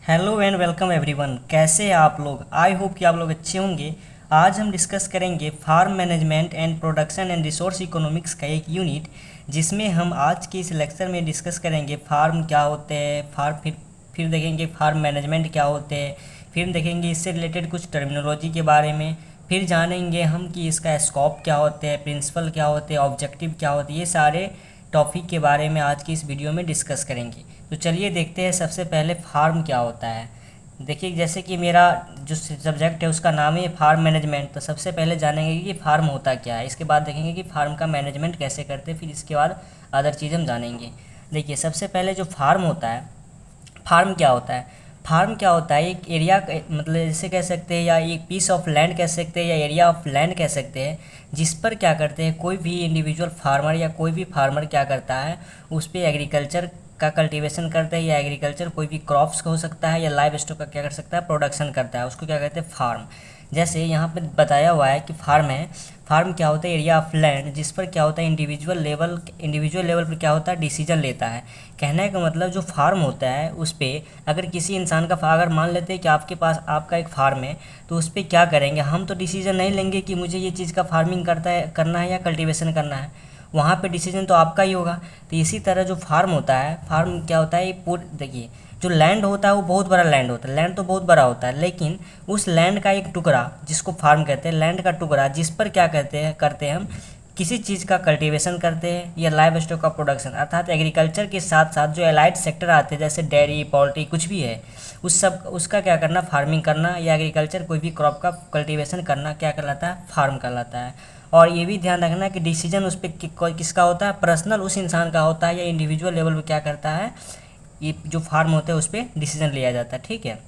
Hello and welcome everyone. कैसे हैं आप लोग? आई होप कि आप लोग अच्छे होंगे। आज हम डिस्कस करेंगे farm management and production and resource economics का एक यूनिट, जिसमें हम आज के इस लेक्चर में डिस्कस करेंगे फार्म क्या होते हैं, फिर देखेंगे फार्म मैनेजमेंट क्या होते हैं, फिर देखेंगे इससे रिलेटेड कुछ टर्मिनोलॉजी के बारे में, फिर जानेंगे हम कि इसका स्कोप क्या होते हैं, प्रिंसिपल क्या होते हैं, ऑब्जेक्टिव क्या होते हैं। ये सारे टॉपिक के बारे में आज की इस वीडियो में डिस्कस करेंगे। तो चलिए देखते हैं सबसे पहले फार्म क्या होता है। देखिए, जैसे कि मेरा जो सब्जेक्ट है उसका नाम है फार्म मैनेजमेंट, तो सबसे पहले जानेंगे कि फार्म होता क्या है। इसके बाद देखेंगे कि फार्म का मैनेजमेंट कैसे करते हैं, फिर इसके बाद अदर चीज़ हम जानेंगे। देखिए, सबसे पहले जो फार्म होता है, फार्म क्या होता है? फार्म क्या होता है? एक एरिया, मतलब जैसे कह सकते हैं, या एक पीस ऑफ लैंड कह सकते हैं, या एरिया ऑफ लैंड कह सकते हैं, जिस पर क्या करते हैं कोई भी इंडिविजुअल फार्मर या कोई भी फार्मर क्या करता है, उस पर एग्रीकल्चर का कल्टीवेशन करते हैं, या एग्रीकल्चर कोई भी क्रॉप्स का हो सकता है, या लाइव स्टॉक का क्या कर सकता है, प्रोडक्शन करता है, उसको क्या कहते हैं, फार्म। जैसे यहाँ पे बताया हुआ है कि फार्म है, फार्म क्या होता है, एरिया ऑफ लैंड जिस पर क्या होता है इंडिविजुअल लेवल पर क्या होता है, डिसीजन लेता है। कहने का मतलब जो फार्म होता है उस पर अगर किसी इंसान का अगर मान लेते हैं कि आपके पास आपका एक फार्म है, तो उस पर क्या करेंगे, हम तो डिसीजन नहीं लेंगे कि मुझे ये चीज़ का फार्मिंग करना है या कल्टीवेशन करना है, वहाँ पे डिसीजन तो आपका ही होगा। तो इसी तरह जो फार्म होता है, फार्म क्या होता है, ये देखिए, जो लैंड होता है वो बहुत बड़ा लैंड होता है, लैंड तो बहुत बड़ा होता है, लेकिन उस लैंड का एक टुकड़ा जिसको फार्म कहते हैं, लैंड का टुकड़ा जिस पर क्या करते हैं हम किसी चीज़ का कल्टीवेशन करते हैं या लाइव स्टॉक का प्रोडक्शन, अर्थात एग्रीकल्चर के साथ साथ जो एलाइड सेक्टर आते हैं जैसे डेयरी, पोल्ट्री, कुछ भी है, उसका क्या करना, फार्मिंग करना, या एग्रीकल्चर कोई भी क्रॉप का कल्टीवेशन करना क्या कहलाता है, फार्म कहलाता है। और ये भी ध्यान रखना कि डिसीजन उस पर किसका होता है, पर्सनल उस इंसान का होता है, या इंडिविजुअल लेवल पे क्या करता है, ये जो फार्म होते हैं उस पर डिसीजन लिया जाता है। ठीक है।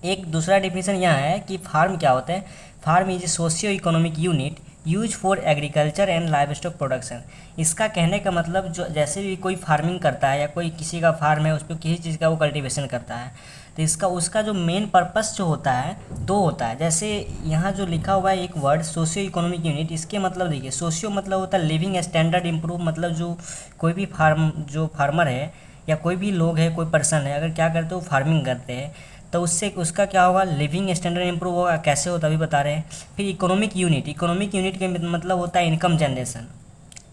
एक दूसरा डिफिनेशन यहाँ है कि फार्म क्या होता है। Farm is a socio economic unit use for agriculture and livestock production. इसका कहने का मतलब जो जैसे भी कोई फार्मिंग करता है या कोई किसी का फार्म है उस पर किसी चीज़ का वो कल्टीवेशन करता है, तो उसका जो मेन पर्पस जो होता है दो होता है। जैसे यहाँ जो लिखा हुआ है एक वर्ड सोशियो इकोनॉमिक यूनिट, इसके मतलब देखिए, सोशियो मतलब होता है लिविंग स्टैंडर्ड इम्प्रूव, मतलब जो कोई भी फार्मर है या कोई भी लोग है, कोई पर्सन है, अगर क्या करते हो फार्मिंग करते हैं, तो उससे उसका क्या होगा, लिविंग स्टैंडर्ड इंप्रूव होगा। कैसे होता है अभी बता रहे हैं। फिर इकोनॉमिक यूनिट के मतलब होता है इनकम जनरेशन।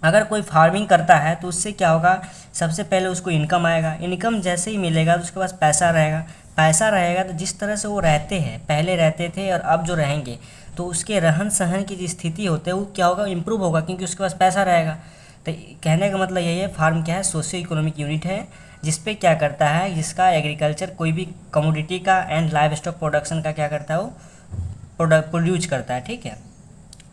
अगर कोई फार्मिंग करता है तो उससे क्या होगा, सबसे पहले उसको इनकम आएगा, इनकम जैसे ही मिलेगा तो उसके पास पैसा रहेगा, पैसा रहेगा तो जिस तरह से वो रहते हैं, पहले रहते थे और अब जो रहेंगे, तो उसके रहन सहन की जो स्थिति होती है वो क्या होगा, इम्प्रूव होगा, क्योंकि उसके पास पैसा रहेगा। तो कहने का मतलब यही है, फार्म क्या है, सोशियो इकोनॉमिक यूनिट है जिस पे क्या करता है, जिसका एग्रीकल्चर कोई भी कमोडिटी का एंड लाइव स्टॉक प्रोडक्शन का क्या करता है, वो प्रोड्यूस करता है। ठीक है।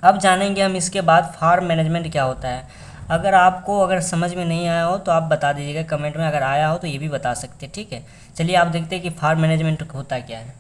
अब जानेंगे हम इसके बाद फार्म मैनेजमेंट क्या होता है। अगर समझ में नहीं आया हो तो आप बता दीजिएगा कमेंट में, अगर आया हो तो ये भी बता सकते हैं। ठीक है। चलिए आप देखते हैं कि फार्म मैनेजमेंट होता क्या है।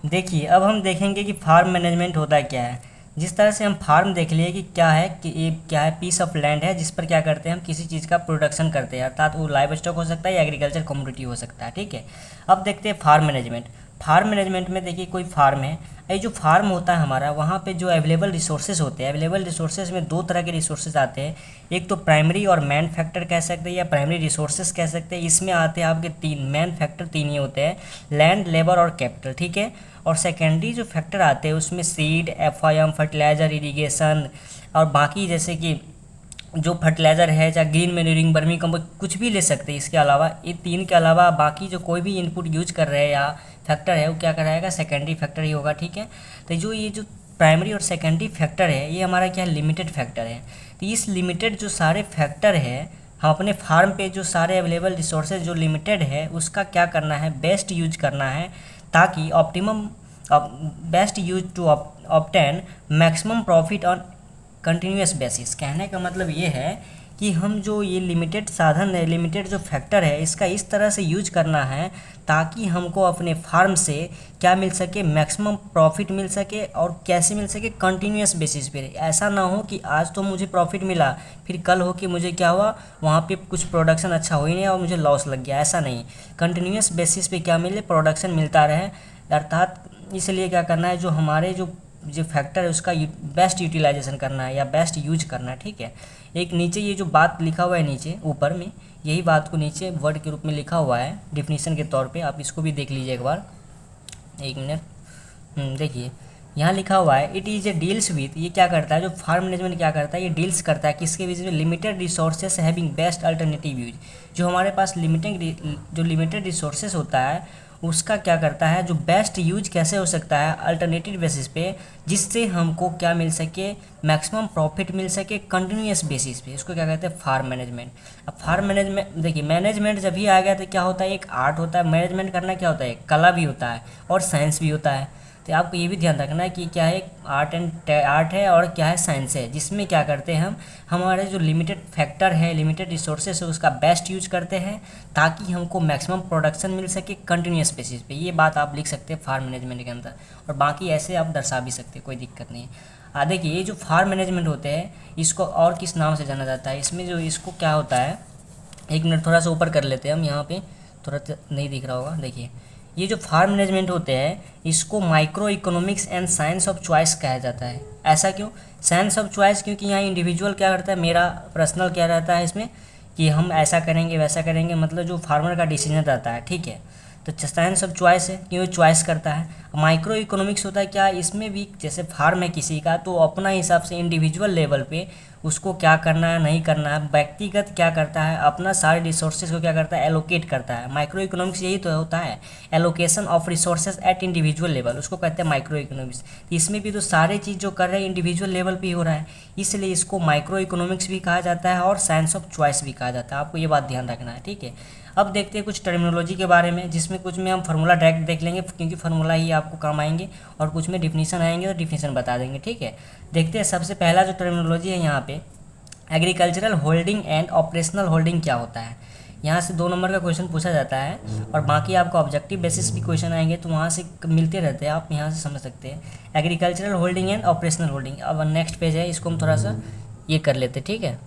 देखिए, अब हम देखेंगे कि फार्म मैनेजमेंट होता क्या है। जिस तरह से हम फार्म देख लिए कि क्या है, कि ये क्या है, पीस ऑफ लैंड है जिस पर क्या करते हैं हम किसी चीज़ का प्रोडक्शन करते हैं, अर्थात वो लाइव स्टॉक हो सकता है या एग्रीकल्चर कमोडिटी हो सकता है। ठीक है। अब देखते हैं फार्म मैनेजमेंट। फार्म मैनेजमेंट में देखिए, कोई फार्म है, ये जो फार्म होता है हमारा, वहाँ पे जो अवेलेबल रिसोर्सेज होते हैं, अवेलेबल रिसोर्सेज में दो तरह के रिसोर्सेज आते हैं। एक तो प्राइमरी और मैन फैक्टर कह सकते हैं, या प्राइमरी रिसोर्सेज कह सकते हैं। इसमें आते हैं आपके तीन मैन फैक्टर, तीन ही होते हैं, लैंड, लेबर और कैपिटल। ठीक है। और सेकेंडरी जो फैक्टर आते हैं उसमें सीड, एफआईएम, फर्टिलाइज़र, इरिगेशन और बाकी जैसे कि जो फर्टिलाइज़र है, चाहे ग्रीन मैन्यूरिंग, वर्मी कंपोस्ट, कुछ भी ले सकते हैं। इसके अलावा ये तीन के अलावा बाकी जो कोई भी इनपुट यूज कर रहे हैं या फैक्टर है, वो क्या कराएगा, सेकेंडरी फैक्टर ही होगा। ठीक है। तो ये जो प्राइमरी और सेकेंडरी फैक्टर है, ये हमारा क्या लिमिटेड फैक्टर है। तो इस लिमिटेड जो सारे फैक्टर है, हम अपने फार्म पे जो सारे अवेलेबल रिसोर्सेज जो लिमिटेड है उसका क्या करना है, बेस्ट यूज करना है, ताकि optimum best use to obtain maximum profit on continuous basis. कहने का मतलब ये है कि हम जो ये लिमिटेड साधन है, लिमिटेड जो फैक्टर है, इसका इस तरह से यूज करना है ताकि हमको अपने फार्म से क्या मिल सके, मैक्सिमम प्रॉफिट मिल सके। और कैसे मिल सके, कंटिन्यूस बेसिस पे। ऐसा ना हो कि आज तो मुझे प्रॉफिट मिला, फिर कल हो कि मुझे क्या हुआ, वहाँ पे कुछ प्रोडक्शन अच्छा हो ही नहीं और मुझे लॉस लग गया, ऐसा नहीं। कंटिन्यूस बेसिस पे क्या मिले, प्रोडक्शन मिलता रहे। अर्थात इसलिए क्या करना है, जो हमारे जो फैक्टर है उसका बेस्ट यूटिलाइजेशन करना है या बेस्ट यूज करना है। ठीक है। एक नीचे ये जो बात लिखा हुआ है नीचे ऊपर में, यही बात को नीचे वर्ड के रूप में लिखा हुआ है डिफिनीशन के तौर पे, आप इसको भी देख लीजिए एक बार, एक मिनट। देखिए यहाँ लिखा हुआ है it is a deals with, ये क्या करता है, जो फार्म मैनेजमेंट क्या करता है, ये डील्स करता है किसके बीच में, limited resources having best alternative use. जो हमारे पास लिमिटेड रिसोर्सेस होता है उसका क्या करता है, जो बेस्ट यूज कैसे हो सकता है अल्टरनेटिव बेसिस पे, जिससे हमको क्या मिल सके, मैक्सिमम प्रॉफिट मिल सके कंटिन्यूस बेसिस पे, इसको क्या कहते हैं, फार्म मैनेजमेंट। अब फार्म मैनेजमेंट देखिए, मैनेजमेंट जब भी आ गया तो क्या होता है, एक आर्ट होता है, मैनेजमेंट करना क्या होता है, कला भी होता है और साइंस भी होता है। तो आपको ये भी ध्यान रखना है कि क्या है, आर्ट है और क्या है, साइंस है, जिसमें क्या करते हैं हम हमारे जो लिमिटेड फैक्टर है, लिमिटेड रिसोर्सेस है, उसका बेस्ट यूज करते हैं ताकि हमको मैक्सिमम प्रोडक्शन मिल सके कंटिन्यूस बेसिस पे। ये बात आप लिख सकते हैं फार्म मैनेजमेंट के अंदर, और बाकी ऐसे आप दर्शा भी सकते हैं, कोई दिक्कत नहीं है। देखिए ये जो फार्म मैनेजमेंट होते हैं इसको और किस नाम से जाना जाता है, इसमें जो इसको क्या होता है, एक मिनट थोड़ा सा ऊपर कर लेते हैं हम, यहाँ पे थोड़ा नहीं दिख रहा होगा। देखिए ये जो फार्म मैनेजमेंट होते हैं इसको micro economics and science of choice कहा जाता है। ऐसा क्यों, साइंस ऑफ चॉइस, क्योंकि यहाँ इंडिविजुअल क्या करता है, मेरा पर्सनल क्या रहता है इसमें कि हम ऐसा करेंगे वैसा करेंगे, मतलब जो फार्मर का डिसीजन रहता है, ठीक है। तो साइंस ऑफ चॉइस है क्योंकि चॉइस करता है। माइक्रो इकोनॉमिक्स होता है क्या, इसमें भी जैसे फार्म है किसी का तो अपना हिसाब से इंडिविजुअल लेवल पे उसको क्या करना है नहीं करना है, व्यक्तिगत क्या करता है, अपना सारे रिसोर्सेज को क्या करता है, एलोकेट करता है। माइक्रो इकोनॉमिक्स यही तो होता है, allocation of resources eight individual level, उसको कहते हैं माइक्रो इकोनॉमिक्स। इसमें भी तो सारे चीज़ जो कर रहे हैं इंडिविजुअल लेवल पे ही हो रहा है, इसलिए इसको माइक्रो इकोनॉमिक्स भी कहा जाता है और साइंस ऑफ चॉइस भी कहा जाता है। आपको ये बात ध्यान रखना है, ठीक है। अब देखते हैं कुछ टर्मिनोलॉजी के बारे में, जिसमें कुछ में हम फार्मूला डायरेक्ट देख लेंगे क्योंकि फार्मूला ही आपको काम आएंगे, और कुछ में डिफिनीशन आएंगे तो डिफिनीशन बता देंगे, ठीक है। देखते हैं सबसे पहला जो टर्मिनोलॉजी है यहाँ पे, agricultural holding and operational holding क्या होता है। यहाँ से 2 नंबर का क्वेश्चन पूछा जाता है और बाकी आपको ऑब्जेक्टिव बेसिस भी क्वेश्चन आएंगे तो वहाँ से मिलते रहते हैं, आप यहाँ से समझ सकते हैं। Agricultural holding and operational holding, अब नेक्स्ट पेज है, इसको हम थोड़ा सा ये कर लेते हैं, ठीक है।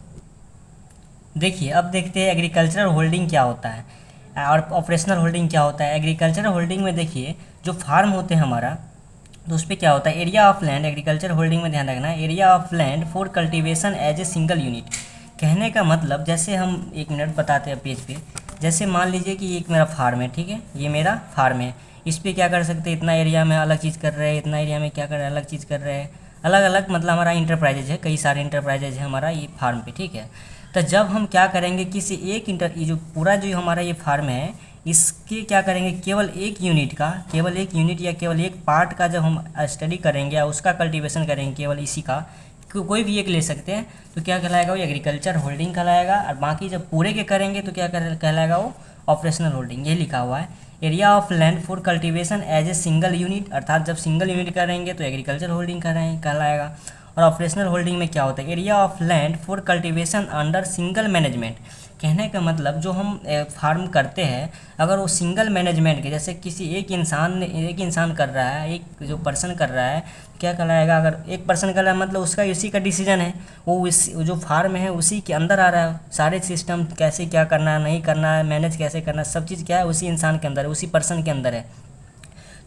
देखिए अब देखते हैं एग्रीकल्चरल होल्डिंग क्या होता है और ऑपरेशनल होल्डिंग क्या होता है। एग्रीकल्चरल होल्डिंग में देखिए जो फार्म होते हैं हमारा, तो उस पर क्या होता है, area of land, agriculture holding में ध्यान रखना है, area of land for cultivation as a single unit. कहने का मतलब जैसे हम एक मिनट बताते हैं पेज पे, जैसे मान लीजिए कि एक मेरा फार्म है, ठीक है, ये मेरा फार्म है, इस पर क्या कर सकते हैं, इतना एरिया में अलग चीज़ कर रहे हैं, इतना एरिया में क्या कर रहे हैं, अलग चीज़ कर रहे हैं, अलग अलग, मतलब हमारा इंटरप्राइजेज है, कई सारे इंटरप्राइजेज है हमारा ये फार्म पे, ठीक है। तो जब हम क्या करेंगे किसी एक ये जो पूरा जो हमारा ये फार्म है इसके क्या करेंगे, केवल एक यूनिट का, केवल एक यूनिट या केवल एक पार्ट का जब हम स्टडी करेंगे या उसका कल्टीवेशन करेंगे, केवल इसी का, कोई भी एक ले सकते हैं, तो क्या कहलाएगा, वो एग्रीकल्चर होल्डिंग कहलाएगा। और बाकी जब पूरे के करेंगे तो क्या कहलाएगा, वो ऑपरेशनल होल्डिंग। ये लिखा हुआ है, area of land for cultivation as a single unit, अर्थात जब सिंगल यूनिट करेंगे तो एग्रीकल्चर होल्डिंग कहलाएगा। और ऑपरेशनल होल्डिंग में क्या होता है, area of land for cultivation under single management. कहने का मतलब जो हम फार्म करते हैं अगर वो सिंगल मैनेजमेंट के, जैसे किसी एक इंसान कर रहा है, एक जो पर्सन कर रहा है, क्या कहलाएगा, अगर एक पर्सन कर रहा है मतलब उसका इसी का डिसीजन है, वो इस जो फार्म है उसी के अंदर आ रहा है, सारे सिस्टम कैसे क्या करना है नहीं करना है, मैनेज कैसे करना है, सब चीज़ क्या है उसी इंसान के अंदर है, उसी पर्सन के अंदर है,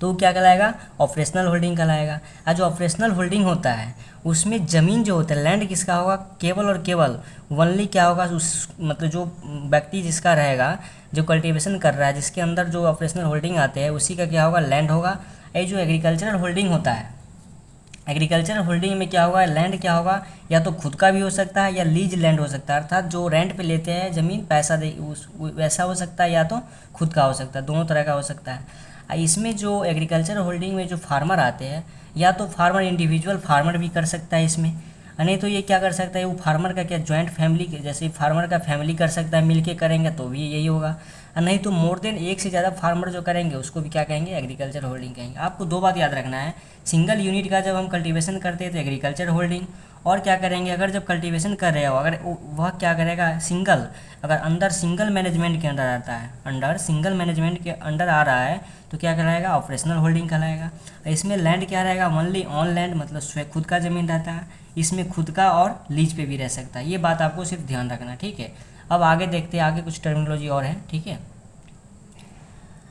तो क्या कहलाएगा, ऑपरेशनल होल्डिंग कहलाएगा। और जो ऑपरेशनल होल्डिंग होता है उसमें ज़मीन जो होता है, लैंड किसका होगा, केवल और केवल ओनली क्या होगा, उस मतलब जो व्यक्ति जिसका रहेगा, जो कल्टीवेशन कर रहा है, जिसके अंदर जो ऑपरेशनल होल्डिंग आते हैं उसी का क्या होगा, लैंड होगा। ये जो एग्रीकल्चरल होल्डिंग होता है, एग्रीकल्चरल होल्डिंग में क्या होगा, लैंड क्या होगा, या तो खुद का भी हो सकता है या लीज लैंड हो सकता है, अर्थात जो रेंट पे लेते हैं ज़मीन पैसा दे वैसा हो सकता है, या तो खुद का हो सकता है, दोनों तरह का हो सकता है। इसमें जो एग्रीकल्चर होल्डिंग में जो फार्मर आते हैं, या तो फार्मर इंडिविजुअल फार्मर भी कर सकता है इसमें, नहीं तो ये क्या कर सकता है, वो फार्मर का क्या जॉइंट फैमिली, जैसे फार्मर का फैमिली कर सकता है, मिलके करेंगे तो भी यही होगा, नहीं तो मोर देन एक से ज़्यादा फार्मर जो करेंगे उसको भी क्या कहेंगे, एग्रीकल्चर होल्डिंग कहेंगे। आपको 2 बात याद रखना है, सिंगल यूनिट का जब हम कल्टीवेशन करते हैं तो एग्रीकल्चर होल्डिंग, और क्या करेंगे अगर जब कल्टीवेशन कर रहे हो, अगर वह क्या करेगा, सिंगल, अगर अंदर सिंगल मैनेजमेंट के अंदर आता है, अंडर सिंगल मैनेजमेंट के अंडर आ रहा है तो क्या कहलाएगा, ऑपरेशनल होल्डिंग कहलाएगा। इसमें लैंड क्या रहेगा, ओनली ऑन लैंड, मतलब स्वयं खुद का ज़मीन रहता है, इसमें खुद का और लीज पे भी रह सकता है। ये बात आपको सिर्फ ध्यान रखना, ठीक है। अब आगे देखते हैं, आगे कुछ टर्मिनोलॉजी और है, ठीक है।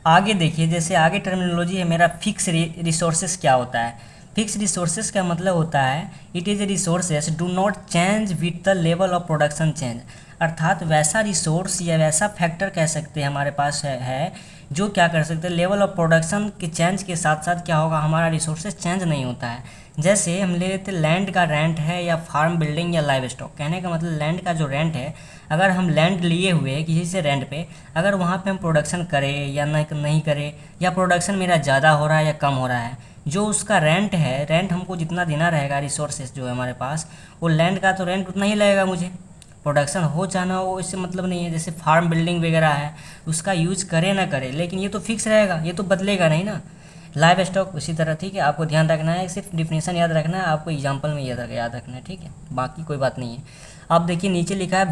आगे देखिए, जैसे आगे टर्मिनोलॉजी है मेरा, फिक्स रिसोर्सेस क्या होता है। फिक्स रिसोर्सेस का मतलब होता है it is a resources do not change with the level of production change, अर्थात वैसा रिसोर्स या वैसा फैक्टर कह सकते हैं हमारे पास है जो क्या कर सकते हैं, लेवल ऑफ प्रोडक्शन के चेंज के साथ साथ क्या होगा, हमारा रिसोर्सेज चेंज नहीं होता है। जैसे हम ले लेते लैंड का रेंट है या फार्म बिल्डिंग या लाइव स्टॉक। कहने का मतलब लैंड का जो रेंट है, अगर हम लैंड लिए हुए हैं किसी से रेंट पे, अगर वहाँ पे हम प्रोडक्शन करें या नहीं करें, या प्रोडक्शन मेरा ज़्यादा हो रहा है या कम हो रहा है, जो उसका रेंट है, रेंट हमको जितना देना रहेगा, रिसोर्सेज जो है हमारे पास, वो लैंड का तो रेंट उतना ही लगेगा मुझे। प्रोडक्शन हो जाना हो इससे मतलब नहीं है। जैसे फार्म बिल्डिंग वगैरह है, उसका यूज करे ना करे, लेकिन ये तो फिक्स रहेगा, ये तो बदलेगा नहीं ना। लाइव स्टॉक उसी तरह, ठीक है। आपको ध्यान रखना है, सिर्फ डिफिनेशन याद रखना है, आपको एग्जांपल में याद रखना है, ठीक है, बाकी कोई बात नहीं है। आप देखिए नीचे लिखा है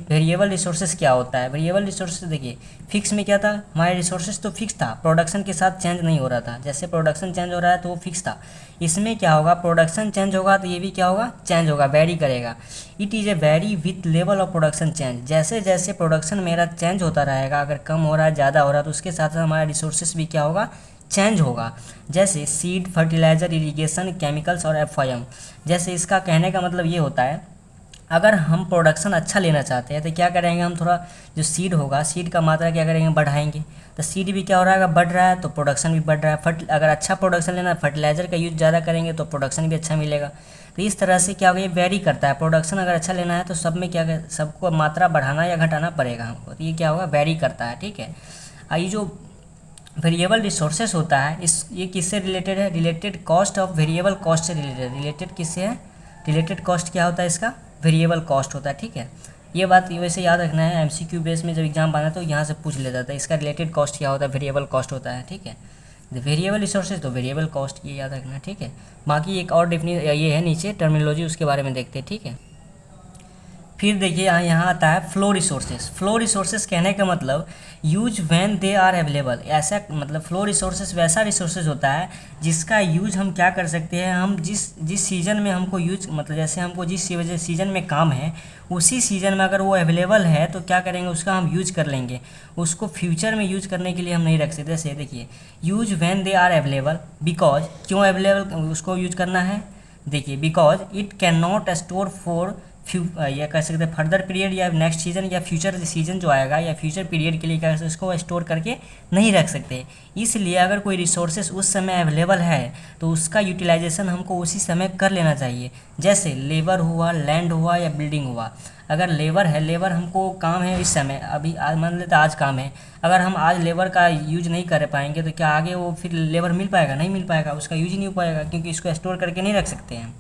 वेरिएबल रिसोर्सेज क्या होता है। वेरिएबल रिसोर्सेज देखिए, फिक्स में क्या था, हमारे रिसोर्सेज तो फिक्स था, प्रोडक्शन के साथ चेंज नहीं हो रहा था। जैसे प्रोडक्शन चेंज हो रहा है तो वो फिक्स था। इसमें क्या होगा, प्रोडक्शन चेंज होगा तो ये भी क्या होगा, चेंज होगा, वेरी करेगा। It is a very with level of production change. जैसे जैसे प्रोडक्शन मेरा चेंज होता रहेगा, अगर कम हो रहा है ज़्यादा हो रहा है, तो उसके साथ साथ हमारा रिसोर्सेज भी क्या होगा, चेंज होगा। जैसे सीड, फर्टिलाइज़र, इरिगेशन, केमिकल्स और एफआईएम। जैसे इसका कहने का मतलब ये होता है, अगर हम प्रोडक्शन अच्छा लेना चाहते हैं तो क्या करेंगे, हम थोड़ा जो सीड होगा, सीड का मात्रा क्या करेंगे, बढ़ाएंगे। तो सीड भी क्या हो रहा है, बढ़ रहा है तो प्रोडक्शन भी बढ़ रहा है। अगर अच्छा प्रोडक्शन लेना है, फर्टिलाइज़र का यूज़ ज़्यादा करेंगे तो प्रोडक्शन भी अच्छा मिलेगा। तो इस तरह से क्या होगा, ये वेरी करता है। प्रोडक्शन अगर अच्छा लेना है तो सब में क्या, सबको मात्रा बढ़ाना या घटाना पड़ेगा हमको, तो ये क्या होगा, वेरी करता है, ठीक है। ये जो वेरिएबल रिसोर्सेस होता है, ये किससे रिलेटेड है, related cost of variable cost से रिलेटेड किससे है, रिलेटेड कॉस्ट क्या होता है इसका, वेरिएबल कॉस्ट होता है, ठीक है। ये बात वैसे याद रखना है, एमसीक्यू बेस में जब एग्जाम बना तो यहाँ से पूछ लेता था, इसका रिलेटेड कॉस्ट क्या होता है, वेरिएबल कॉस्ट होता है, ठीक है। वेरिएबल रिसोर्सेज तो वेरिएबल कॉस्ट, ये याद रखना है, ठीक है। बाकी एक और ये है नीचे टर्मिनोलॉजी, उसके बारे में देखते हैं, ठीक है। फिर देखिए यहाँ आता है फ्लो रिसोर्सेज। फ्लो रिसोर्सेज कहने का मतलब use when they are available. ऐसा मतलब फ्लो रिसोर्सेज वैसा रिसोर्सेज होता है जिसका यूज हम क्या कर सकते हैं, हम जिस सीज़न में हमको यूज, मतलब जैसे हमको जिस वजह सीज़न में काम है, उसी सीज़न में अगर वो अवेलेबल है तो क्या करेंगे, उसका हम यूज कर लेंगे। उसको फ्यूचर में यूज करने के लिए हम नहीं रख सकते। जैसे देखिए, use when they are available, because, क्यों अवेलेबल उसको यूज करना है, देखिए, because it can not store for या कह सकते हैं फर्दर पीरियड, या नेक्स्ट सीजन या फ्यूचर सीजन जो आएगा या फ्यूचर पीरियड के लिए क्या उसको स्टोर करके नहीं रख सकते। इसलिए अगर कोई रिसोर्सेस उस समय अवेलेबल है तो उसका यूटिलाइजेशन हमको उसी समय कर लेना चाहिए। जैसे लेबर हुआ, लैंड हुआ या बिल्डिंग हुआ। अगर लेबर है, लेबर हमको काम है इस समय, अभी आज मान लेते आज काम है, अगर हम आज लेबर का यूज नहीं कर पाएंगे तो क्या आगे वो फिर लेबर मिल पाएगा, नहीं मिल पाएगा, उसका यूज ही नहीं हो पाएगा, क्योंकि इसको स्टोर करके नहीं रख सकते हैं।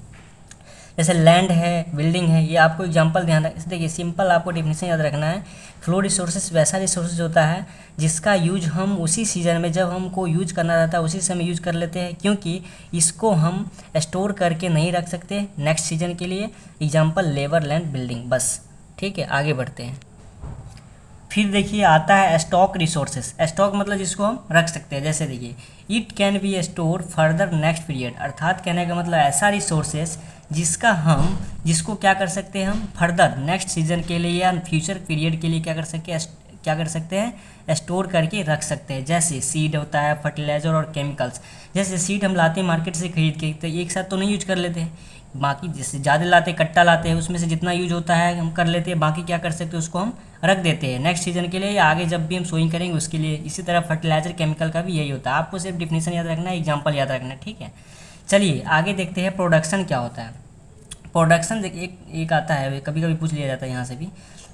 जैसे लैंड है, बिल्डिंग है, ये आपको एग्जांपल ध्यान रख, देखिए सिंपल आपको डेफिनेशन याद रखना है। फ्लो रिसोर्सेज वैसा रिसोर्सेज होता है जिसका यूज हम उसी सीज़न में जब हमको यूज करना रहता है उसी समय यूज कर लेते हैं, क्योंकि इसको हम स्टोर करके नहीं रख सकते नेक्स्ट सीजन के लिए। एग्जांपल लेबर, लैंड, बिल्डिंग, बस, ठीक है। आगे बढ़ते हैं। फिर देखिए आता है स्टॉक रिसोर्सेज। स्टॉक मतलब जिसको हम रख सकते हैं। जैसे देखिए, it can be store further next period, अर्थात कहने का मतलब ऐसा रिसोर्सेज जिसको क्या कर सकते हैं, हम फर्दर नेक्स्ट सीजन के लिए या फ्यूचर पीरियड के लिए क्या कर सकते हैं, स्टोर करके रख सकते हैं। जैसे सीड होता है, फर्टिलाइज़र और केमिकल्स। जैसे सीड हम लाते हैं मार्केट से खरीद के, तो एक साथ तो नहीं यूज कर लेते हैं, बाकी जैसे ज़्यादा लाते हैं, कट्टा लाते हैं, उसमें से जितना यूज होता है हम कर लेते हैं, बाकी क्या कर सकते हैं, उसको हम रख देते हैं नेक्स्ट सीजन के लिए या आगे जब भी हम सोइंग करेंगे उसके लिए। इसी तरह फर्टिलाइज़र, केमिकल का भी यही होता है। आपको सिर्फ डिफिनेशन याद रखना है, एग्जाम्पल याद रखना है, ठीक है। चलिए आगे देखते हैं प्रोडक्शन क्या होता है। प्रोडक्शन देखिए, एक आता है, कभी कभी पूछ लिया जाता है यहाँ से भी,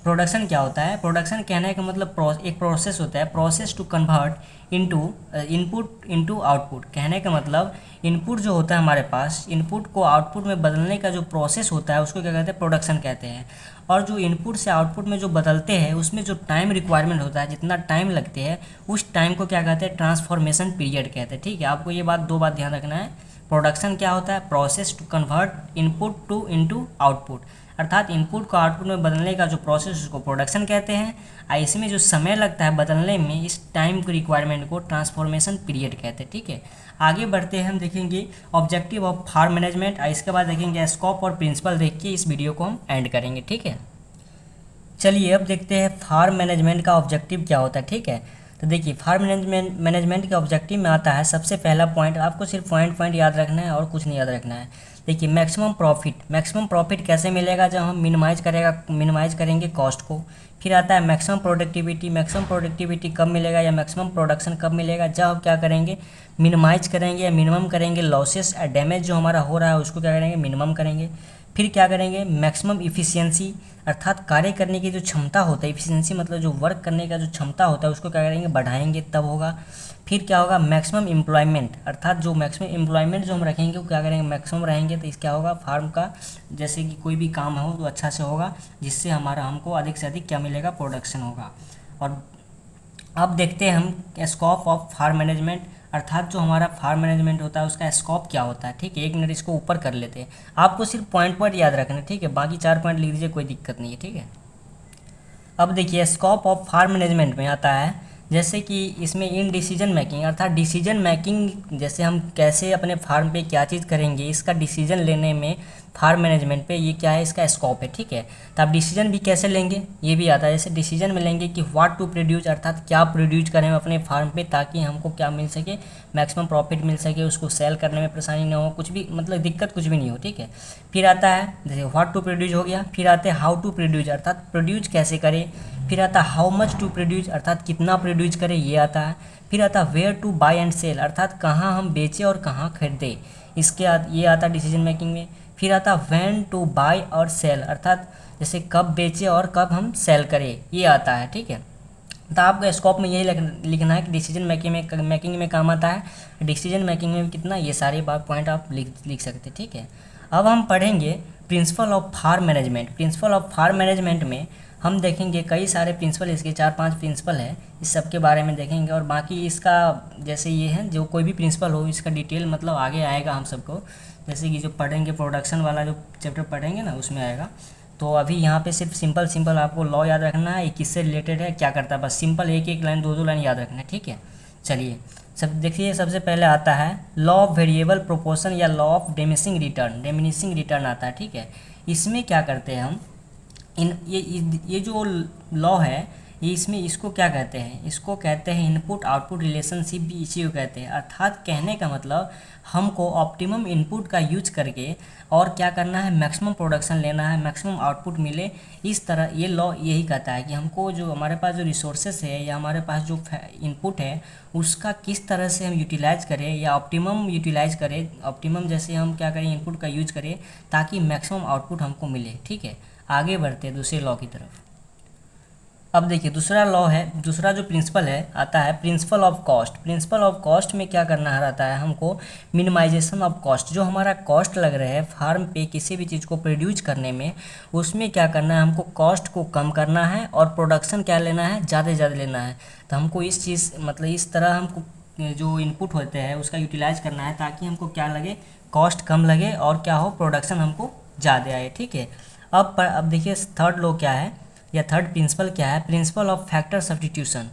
प्रोडक्शन क्या होता है। प्रोडक्शन कहने का मतलब एक प्रोसेस होता है, process to convert input into output. कहने का मतलब इनपुट जो होता है हमारे पास, इनपुट को आउटपुट में बदलने का जो प्रोसेस होता है उसको क्या कहते हैं, प्रोडक्शन कहते हैं। और जो इनपुट से आउटपुट में जो बदलते हैं उसमें जो टाइम रिक्वायरमेंट होता है, जितना टाइम लगते हैं, उस टाइम को क्या कहते हैं, ट्रांसफॉर्मेशन पीरियड कहते हैं, ठीक है। आपको ये दो बात ध्यान रखना है। प्रोडक्शन क्या होता है, process to convert input to into output, अर्थात इनपुट को आउटपुट में बदलने का जो प्रोसेस उसको प्रोडक्शन कहते हैं। और इसमें जो समय लगता है बदलने में, इस टाइम की रिक्वायरमेंट को ट्रांसफॉर्मेशन पीरियड कहते हैं, ठीक है। आगे बढ़ते हैं, हम देखेंगे ऑब्जेक्टिव ऑफ फार्म मैनेजमेंट, और इसके बाद देखेंगे स्कोप और प्रिंसिपल देख के इस वीडियो को हम एंड करेंगे, ठीक है। चलिए अब देखते हैं फार्म मैनेजमेंट का ऑब्जेक्टिव क्या होता है, ठीक है। तो देखिए, फार्म मैनेजमेंट के ऑब्जेक्टिव में आता है सबसे पहला पॉइंट, आपको सिर्फ पॉइंट याद रखना है और कुछ नहीं याद रखना है। देखिए मैक्सिमम प्रॉफिट कैसे मिलेगा, जब हम मिनिमाइज करेंगे कॉस्ट को। फिर आता है मैक्सिमम प्रोडक्टिविटी कब मिलेगा या मैक्सिमम प्रोडक्शन कब मिलेगा, जब हम क्या करेंगे, मिनिमाइज करेंगे या मिनिमम करेंगे लॉसेस या डैमेज जो हमारा हो रहा है उसको क्या करेंगे, मिनिमम करेंगे। फिर क्या करेंगे, मैक्सिमम इफ़िशियंसी अर्थात कार्य करने की जो क्षमता होता है, इफ़िशियंसी मतलब जो वर्क करने का जो क्षमता होता है उसको क्या करेंगे, बढ़ाएंगे, तब होगा। फिर क्या होगा, मैक्सिमम एम्प्लॉयमेंट अर्थात जो मैक्सिमम एम्प्लॉयमेंट जो हम रखेंगे वो क्या करेंगे, मैक्सिमम रहेंगे, तो इस क्या होगा, फार्म का जैसे कि कोई भी काम हो तो अच्छा से होगा, जिससे हमको अधिक से अधिक क्या मिलेगा, प्रोडक्शन होगा। और अब देखते हैं हम स्कोप ऑफ फार्म मैनेजमेंट अर्थात जो हमारा फार्म मैनेजमेंट होता है उसका स्कोप क्या होता है। ठीक है, एक मिनट इसको ऊपर कर लेते हैं, आपको सिर्फ पॉइंट याद रखना है। ठीक है, बाकी 4 पॉइंट लिख दीजिए, कोई दिक्कत नहीं है। ठीक है, अब देखिए स्कोप ऑफ फार्म मैनेजमेंट में आता है जैसे कि इसमें इन डिसीजन मेकिंग अर्थात डिसीजन मेकिंग, जैसे हम कैसे अपने फार्म पे क्या चीज़ करेंगे इसका डिसीजन लेने में फार्म मैनेजमेंट पे ये क्या है, इसका स्कोप है। ठीक है, तो आप डिसीजन भी कैसे लेंगे ये भी आता है, जैसे डिसीजन में लेंगे कि व्हाट टू प्रोड्यूस अर्थात क्या प्रोड्यूस करें अपने फार्म पे ताकि हमको क्या मिल सके, मैक्सिमम प्रॉफिट मिल सके, उसको सेल करने में परेशानी ना हो, कुछ भी मतलब दिक्कत कुछ भी नहीं हो। ठीक है, फिर आता है जैसे व्हाट टू प्रोड्यूस हो गया, फिर आते हैं हाउ टू प्रोड्यूस अर्थात प्रोड्यूस कैसे करें, फिर आता है हाउ मच टू प्रोड्यूस अर्थात कितना प्रोड्यूस करें ये आता है, फिर आता है where to buy and sell अर्थात कहाँ हम बेचें और कहाँ खरीदें, ये आता है डिसीजन मेकिंग में। फिर आता है व्हेन टू बाय और सेल अर्थात जैसे कब बेचें और कब हम सेल करें ये आता है। ठीक है, तो आपको स्कोप में यही लिखना है कि डिसीजन मेकिंग में काम आता है, डिसीजन मेकिंग में कितना, ये सारे पॉइंट आप लिख सकते हैं। ठीक है, अब हम पढ़ेंगे principle of farm management. Principle of farm management में हम देखेंगे कई सारे प्रिंसिपल, इसके 4-5 प्रिंसिपल है, इस सब के बारे में देखेंगे। और बाकी इसका जैसे ये है जो कोई भी प्रिंसिपल हो इसका डिटेल मतलब आगे आएगा हम सबको, जैसे कि जो पढ़ेंगे प्रोडक्शन वाला जो चैप्टर पढ़ेंगे ना उसमें आएगा। तो अभी यहाँ पे सिर्फ सिंपल आपको लॉ याद रखना है, किससे रिलेटेड है क्या करता है, बस सिंपल एक लाइन 2 लाइन याद रखना है। ठीक है, चलिए सब देखिए, सबसे पहले आता है लॉ ऑफ वेरिएबल प्रोपोर्शन या लॉ ऑफ डिमिनिशिंग रिटर्न आता है। ठीक है, इसमें क्या करते हैं हम ये जो लॉ है ये इसमें इसको क्या कहते हैं, इसको कहते हैं इनपुट आउटपुट रिलेशनशिप भी इसी को कहते हैं। अर्थात कहने का मतलब हमको ऑप्टिमम इनपुट का यूज करके और क्या करना है, मैक्सिमम प्रोडक्शन लेना है, मैक्सिमम आउटपुट मिले। इस तरह ये लॉ यही कहता है कि हमको जो हमारे पास जो रिसोर्सेस है या हमारे पास जो इनपुट है उसका किस तरह से हम यूटिलाइज करें या ऑप्टिमम यूटिलाइज करें, ऑप्टिमम जैसे हम क्या करें इनपुट का यूज करें ताकि मैक्सिमम आउटपुट हमको मिले। ठीक है, आगे बढ़ते हैं दूसरे लॉ की तरफ। अब देखिए दूसरा जो प्रिंसिपल है आता है principle of cost. Principle of cost में क्या करना रहता है हमको, मिनिमाइजेशन ऑफ कॉस्ट, जो हमारा कॉस्ट लग रहा है फार्म पे किसी भी चीज़ को प्रोड्यूस करने में उसमें क्या करना है, हमको कॉस्ट को कम करना है और प्रोडक्शन क्या लेना है, ज़्यादा से ज़्यादा लेना है। तो हमको इस चीज़ मतलब इस तरह हमको जो इनपुट होते हैं उसका यूटिलाइज करना है ताकि हमको क्या लगे, कॉस्ट कम लगे और क्या हो, प्रोडक्शन हमको ज़्यादा आए। ठीक है, अब देखिए थर्ड लॉ क्या है या थर्ड प्रिंसिपल क्या है, प्रिंसिपल ऑफ फैक्टर सब्स्टिट्यूशन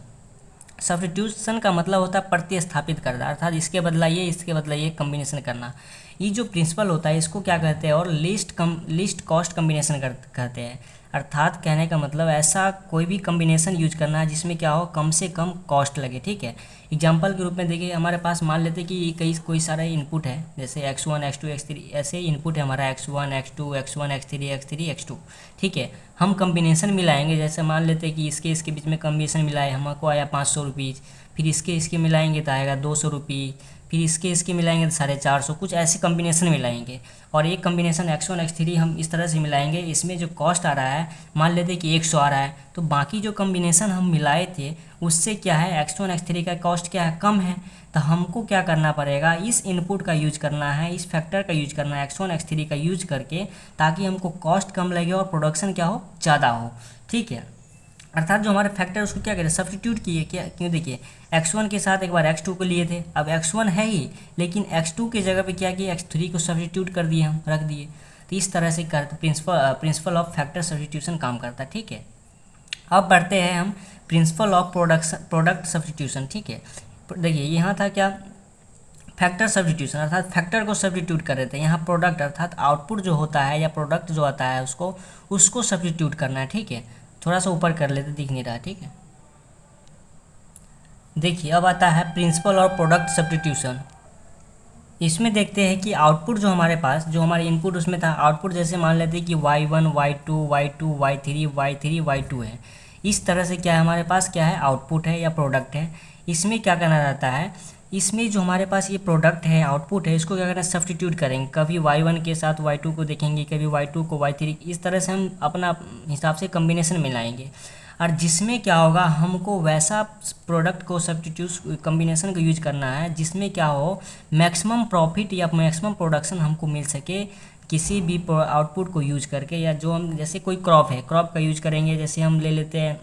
का मतलब होता है प्रतिस्थापित करना अर्थात इसके बदला ये कम्बिनेशन करना। ये जो प्रिंसिपल होता है इसको क्या कहते हैं, और लीस्ट कॉस्ट कम्बिनेशन कहते हैं। अर्थात कहने का मतलब ऐसा कोई भी कम्बिनेशन यूज करना है जिसमें क्या हो, कम से कम कॉस्ट लगे। ठीक है, एग्जांपल के रूप में देखिए हमारे पास मान लेते हैं कि कोई सारा इनपुट है, जैसे x1 x2 x3 ऐसे इनपुट है हमारा x1 x2 x1 x3 x3 x2। ठीक है, हम कम्बिनेशन मिलाएंगे, जैसे मान लेते हैं कि इसके बीच में कम्बिनेशन मिलाए हमको आया 500 रुपीज़, फिर इसके मिलाएंगे तो आएगा 200 रुपये, फिर इसके मिलाएंगे तो 450, कुछ ऐसे कम्बिनेशन मिलाएंगे। और एक कम्बिनेशन x1 x3 हम इस तरह से मिलाएंगे, इसमें जो कॉस्ट आ रहा है मान लेते हैं कि 100 आ रहा है, तो बाकी जो कम्बिनेशन हम मिलाए थे उससे क्या है, x1 x3 का कॉस्ट क्या है, कम है। तो हमको क्या करना पड़ेगा, इस इनपुट का यूज करना है, इस फैक्टर का यूज करना है x1 x3 का यूज करके, ताकि हमको कॉस्ट कम लगे और प्रोडक्शन क्या हो, ज़्यादा हो। ठीक है, अर्थात जो हमारे फैक्टर उसको क्या करें, सब्स्टिट्यूट किए, क्या क्यों, देखिए x1 के साथ एक बार x2 को लिए थे, अब x1 है ही लेकिन x2 की जगह पे क्या किया, x3 को सब्स्टिट्यूट कर दिए, हम रख दिए। तो इस तरह से करते प्रिंसिपल ऑफ फैक्टर सब्स्टिट्यूशन काम करता है। ठीक है, अब बढ़ते हैं हम प्रिंसिपल ऑफ प्रोडक्ट सब्स्टिट्यूशन। ठीक है, देखिए यहाँ था क्या, फैक्टर सब्स्टिट्यूशन अर्थात फैक्टर को सब्स्टिट्यूट कर रहे थे, यहाँ प्रोडक्ट अर्थात आउटपुट जो होता है या प्रोडक्ट जो आता है उसको सब्स्टिट्यूट करना है। ठीक है, थोड़ा सा ऊपर कर लेते, दिख नहीं रहा। ठीक है, देखिए अब आता है प्रिंसिपल और प्रोडक्ट सब्स्टिट्यूशन। इसमें देखते हैं कि आउटपुट जो हमारे पास, जो हमारे इनपुट उसमें था, आउटपुट जैसे मान लेते हैं कि y1 y2 y2 y3 y3 y2 है। इस तरह से क्या है हमारे पास, क्या है, आउटपुट है या प्रोडक्ट है। इसमें क्या करना रहता है, इसमें जो हमारे पास ये प्रोडक्ट है, आउटपुट है, इसको क्या करना है, सब्स्टिट्यूट करेंगे। कभी y1 के साथ y2 को देखेंगे, कभी y2 को y3, इस तरह से हम अपना हिसाब से कम्बिनेशन मिलाएंगे। और जिसमें क्या होगा, हमको वैसा प्रोडक्ट को सब्स्टिट्यूट कम्बिनेशन का यूज करना है जिसमें क्या हो, मैक्सिमम प्रॉफिट या मैक्सिमम प्रोडक्शन हमको मिल सके किसी भी आउटपुट को यूज करके। या जो हम, जैसे कोई क्रॉप है, क्रॉप का यूज करेंगे, जैसे हम ले लेते हैं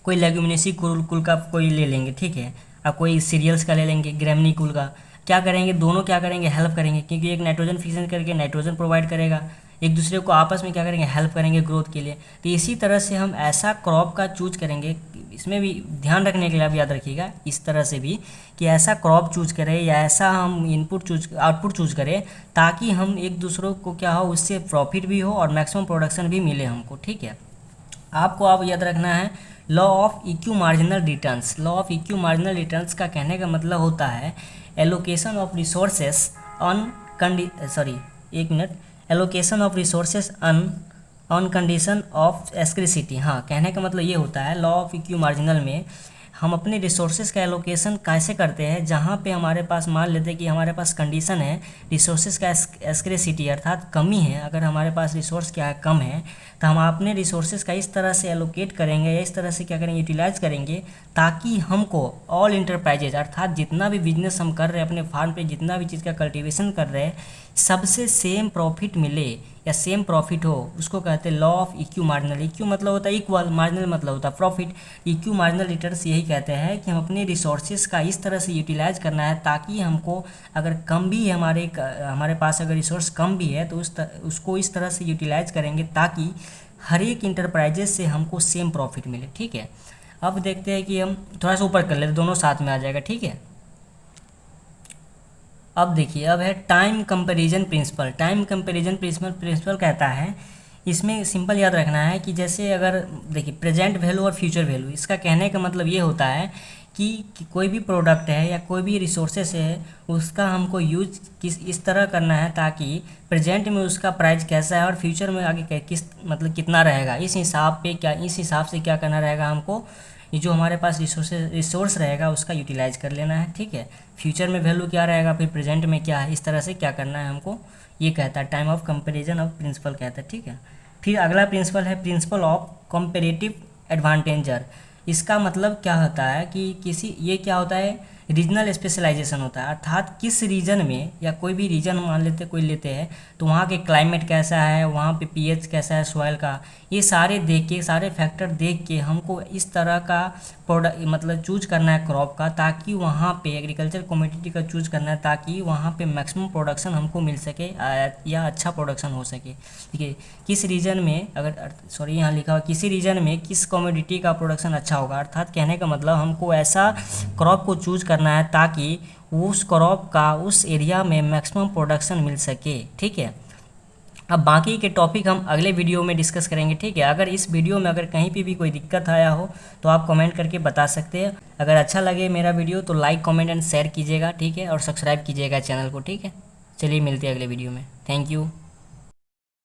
कोई लेग्यूमिनेसी कुल का कोई ले लेंगे, ठीक है, अब कोई सीरियल्स का ले लेंगे, ग्रेमनी कुल का। क्या करेंगे, दोनों क्या करेंगे, हेल्प करेंगे, क्योंकि एक नाइट्रोजन फिक्सन करके नाइट्रोजन प्रोवाइड करेगा, एक दूसरे को आपस में क्या करेंगे, हेल्प करेंगे ग्रोथ के लिए। तो इसी तरह से हम ऐसा क्रॉप का चूज करेंगे, इसमें भी ध्यान रखने के लिए आप याद रखिएगा इस तरह से भी, कि ऐसा क्रॉप चूज करें या ऐसा हम आउटपुट चूज करें ताकि हम एक दूसरों को क्या हो, उससे प्रॉफिट भी हो और मैक्सिमम प्रोडक्शन भी मिले हमको, ठीक है। आपको आप याद रखना है law of equimarginal returns. Law of equimarginal returns का कहने का मतलब होता है allocation of resources allocation of resources on condition of scarcity. हाँ, कहने का मतलब ये होता है लॉ ऑफ इक्यू मार्जिनल में हम अपने रिसोर्सेज का एलोकेशन कैसे करते हैं, जहाँ पे हमारे पास मान लेते हैं कि हमारे पास कंडीशन है रिसोर्सेज का स्कैर्सिटी अर्थात कमी है। अगर हमारे पास रिसोर्स क्या है, कम है, तो हम अपने रिसोर्सेज का इस तरह से एलोकेट करेंगे या इस तरह से क्या करेंगे, यूटिलाइज करेंगे ताकि हमको ऑल इंटरप्राइजेज अर्थात जितना भी बिजनेस हम कर रहे हैं अपने फार्म पे, जितना भी चीज़ का कल्टीवेशन कर रहे हैं, सबसे सेम प्रॉफिट मिले या सेम प्रॉफिट हो, उसको कहते हैं लॉ ऑफ इक्यू मार्जिनल। इक्यू मतलब होता है इक्वल, मार्जिनल मतलब होता है प्रॉफिट। इक्यू मार्जिनल रिटर्न्स यही कहते हैं कि हम अपने रिसोर्सेज का इस तरह से यूटिलाइज करना है ताकि हमको अगर कम भी है, हमारे पास अगर रिसोर्स कम भी है तो उसको इस तरह से यूटिलाइज करेंगे ताकि हर एक इंटरप्राइजेज से हमको सेम प्रॉफिट मिले, ठीक है। अब देखते हैं कि हम थोड़ा सा ऊपर कर लेते, दोनों साथ में आ जाएगा, ठीक है। अब देखिए, अब है time comparison principle. Time comparison principle कहता है, इसमें सिंपल याद रखना है कि जैसे अगर देखिए प्रेजेंट वैल्यू और फ्यूचर वैल्यू, इसका कहने का मतलब ये होता है कि कोई भी प्रोडक्ट है या कोई भी रिसोर्सेस है उसका हमको यूज इस तरह करना है ताकि प्रेजेंट में उसका प्राइस कैसा है और फ्यूचर में आगे किस मतलब कितना रहेगा, इस हिसाब से क्या करना रहेगा हमको, ये जो हमारे पास रिसोर्स रहेगा उसका यूटिलाइज कर लेना है, ठीक है। फ्यूचर में वैल्यू क्या रहेगा, फिर प्रेजेंट में क्या है, इस तरह से क्या करना है हमको, ये कहता है time of comparison of principle कहता है, ठीक है। फिर अगला प्रिंसिपल है प्रिंसिपल ऑफ कंपेरेटिव एडवांटेजर। इसका मतलब क्या होता है कि ये क्या होता है, रीजनल स्पेशलाइजेशन होता है, अर्थात किस रीजन में या कोई भी रीजन मान लेते कोई लेते हैं तो वहाँ के क्लाइमेट कैसा है, वहाँ पे पीएच कैसा है सॉइल का, ये सारे देख के, सारे फैक्टर देख के हमको इस तरह का प्रोडक्ट मतलब चूज करना है क्रॉप का, ताकि वहाँ पे एग्रीकल्चर कमोडिटी का चूज करना है ताकि वहाँ पे मैक्सिमम प्रोडक्शन हमको मिल सके या अच्छा प्रोडक्शन हो सके, ठीक है। किस रीजन में यहाँ लिखा हुआ किसी रीजन में किस कमोडिटी का प्रोडक्शन अच्छा होगा, अर्थात कहने का मतलब हमको ऐसा क्रॉप को चूज करना है ताकि उस क्रॉप का उस एरिया में मैक्सिमम प्रोडक्शन मिल सके, ठीक है। अब बाकी के टॉपिक हम अगले वीडियो में डिस्कस करेंगे, ठीक है। अगर इस वीडियो में अगर कहीं पे भी कोई दिक्कत आया हो तो आप कमेंट करके बता सकते हैं। अगर अच्छा लगे मेरा वीडियो तो लाइक कमेंट एंड शेयर कीजिएगा, ठीक है, और सब्सक्राइब कीजिएगा चैनल को, ठीक है। चलिए मिलते हैं अगले वीडियो में, थैंक यू।